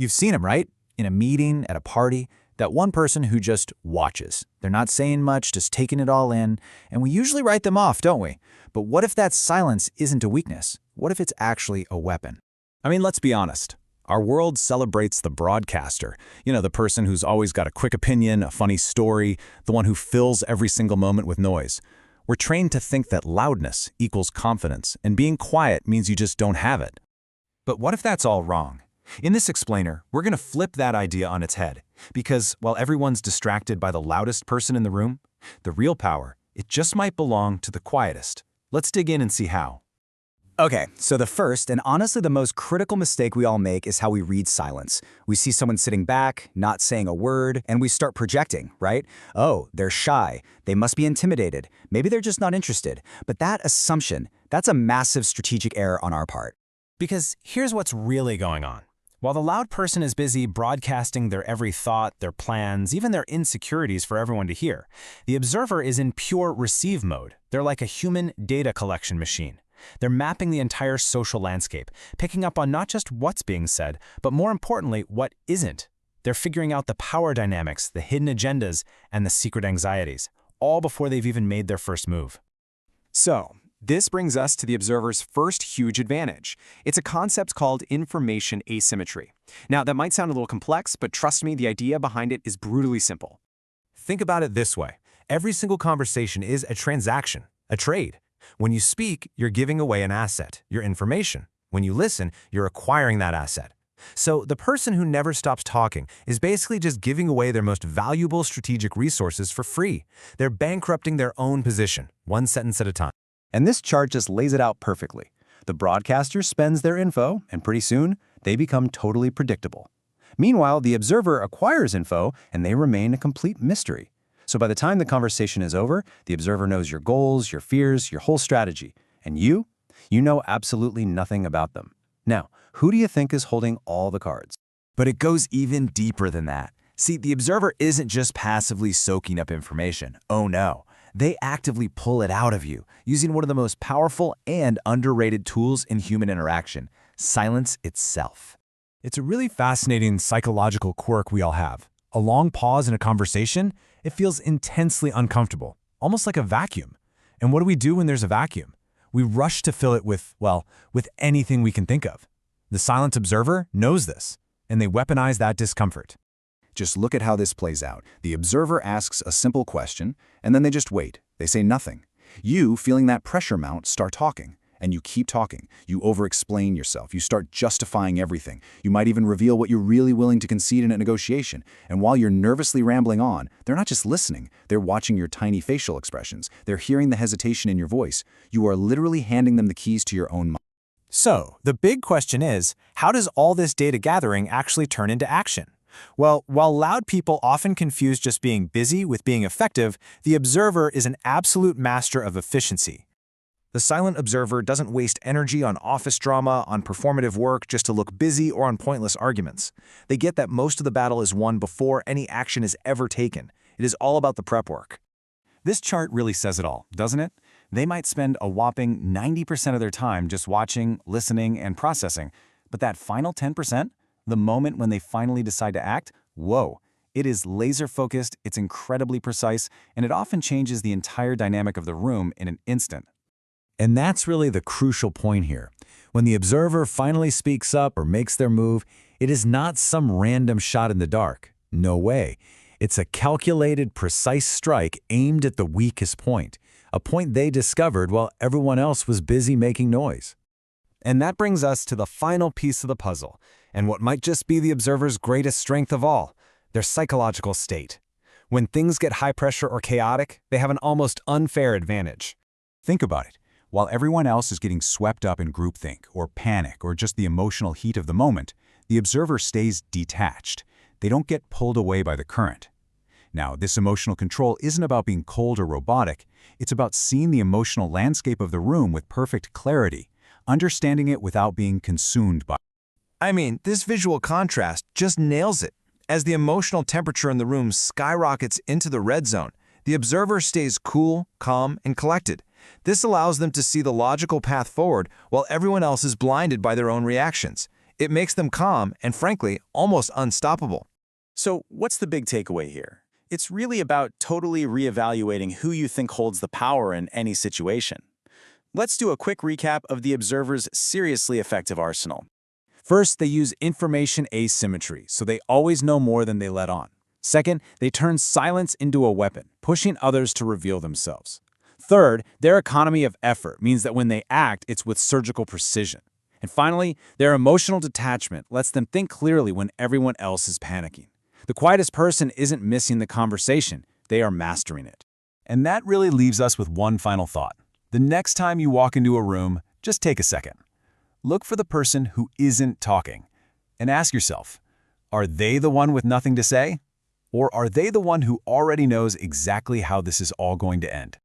You've seen them, right? In a meeting, at a party, that one person who just watches. They're not saying much, just taking it all in, and we usually write them off, don't we? But what if that silence isn't a weakness? What if it's actually a weapon? I mean, let's be honest. Our world celebrates the broadcaster. The person who's always got a quick opinion, a funny story, the one who fills every single moment with noise. We're trained to think that loudness equals confidence, and being quiet means you just don't have it. But what if that's all wrong? In this explainer, we're going to flip that idea on its head, because while everyone's distracted by the loudest person in the room, the real power, it just might belong to the quietest. Let's dig in and see how. Okay, so the first and honestly the most critical mistake we all make is how we read silence. We see someone sitting back, not saying a word, and we start projecting, right? Oh, they're shy. They must be intimidated. Maybe they're just not interested. But that assumption, that's a massive strategic error on our part. Because here's what's really going on. While the loud person is busy broadcasting their every thought, their plans, even their insecurities for everyone to hear, the observer is in pure receive mode. They're like a human data collection machine. They're mapping the entire social landscape, picking up on not just what's being said, but more importantly, what isn't. They're figuring out the power dynamics, the hidden agendas, and the secret anxieties, all before they've even made their first move. So, this brings us to the observer's first huge advantage. It's a concept called information asymmetry. Now, that might sound a little complex, but trust me, the idea behind it is brutally simple. Think about it this way. Every single conversation is a transaction, a trade. When you speak, you're giving away an asset, your information. When you listen, you're acquiring that asset. So the person who never stops talking is basically just giving away their most valuable strategic resources for free. They're bankrupting their own position, one sentence at a time. And this chart just lays it out perfectly. The broadcaster spends their info, and pretty soon, they become totally predictable. Meanwhile, the observer acquires info, and they remain a complete mystery. So by the time the conversation is over, the observer knows your goals, your fears, your whole strategy. And you know absolutely nothing about them. Now, who do you think is holding all the cards? But it goes even deeper than that. See, the observer isn't just passively soaking up information. Oh no. They actively pull it out of you, using one of the most powerful and underrated tools in human interaction, silence itself. It's a really fascinating psychological quirk we all have. A long pause in a conversation, it feels intensely uncomfortable, almost like a vacuum. And what do we do when there's a vacuum? We rush to fill it with anything we can think of. The silent observer knows this, and they weaponize that discomfort. Just look at how this plays out. The observer asks a simple question, and then they just wait. They say nothing. You, feeling that pressure mount, start talking. And you keep talking. You over-explain yourself. You start justifying everything. You might even reveal what you're really willing to concede in a negotiation. And while you're nervously rambling on, they're not just listening. They're watching your tiny facial expressions. They're hearing the hesitation in your voice. You are literally handing them the keys to your own mind. So, the big question is, how does all this data gathering actually turn into action? Well, while loud people often confuse just being busy with being effective, the observer is an absolute master of efficiency. The silent observer doesn't waste energy on office drama, on performative work just to look busy, or on pointless arguments. They get that most of the battle is won before any action is ever taken. It is all about the prep work. This chart really says it all, doesn't it? They might spend a whopping 90% of their time just watching, listening, and processing. But that final 10%, the moment when they finally decide to act, whoa, it is laser-focused, it's incredibly precise, and it often changes the entire dynamic of the room in an instant. And that's really the crucial point here. When the observer finally speaks up or makes their move, it is not some random shot in the dark. No way. It's a calculated, precise strike aimed at the weakest point, a point they discovered while everyone else was busy making noise. And that brings us to the final piece of the puzzle, and what might just be the observer's greatest strength of all, their psychological state. When things get high pressure or chaotic, they have an almost unfair advantage. Think about it. While everyone else is getting swept up in groupthink or panic or just the emotional heat of the moment, the observer stays detached. They don't get pulled away by the current. Now, this emotional control isn't about being cold or robotic. It's about seeing the emotional landscape of the room with perfect clarity, understanding it without being consumed by it. I mean, this visual contrast just nails it. As the emotional temperature in the room skyrockets into the red zone, the observer stays cool, calm, and collected. This allows them to see the logical path forward while everyone else is blinded by their own reactions. It makes them calm and, frankly, almost unstoppable. So what's the big takeaway here? It's really about totally reevaluating who you think holds the power in any situation. Let's do a quick recap of the observer's seriously effective arsenal. First, they use information asymmetry, so they always know more than they let on. Second, they turn silence into a weapon, pushing others to reveal themselves. Third, their economy of effort means that when they act, it's with surgical precision. And finally, their emotional detachment lets them think clearly when everyone else is panicking. The quietest person isn't missing the conversation, they are mastering it. And that really leaves us with one final thought. The next time you walk into a room, just take a second. Look for the person who isn't talking and ask yourself, are they the one with nothing to say? Or are they the one who already knows exactly how this is all going to end?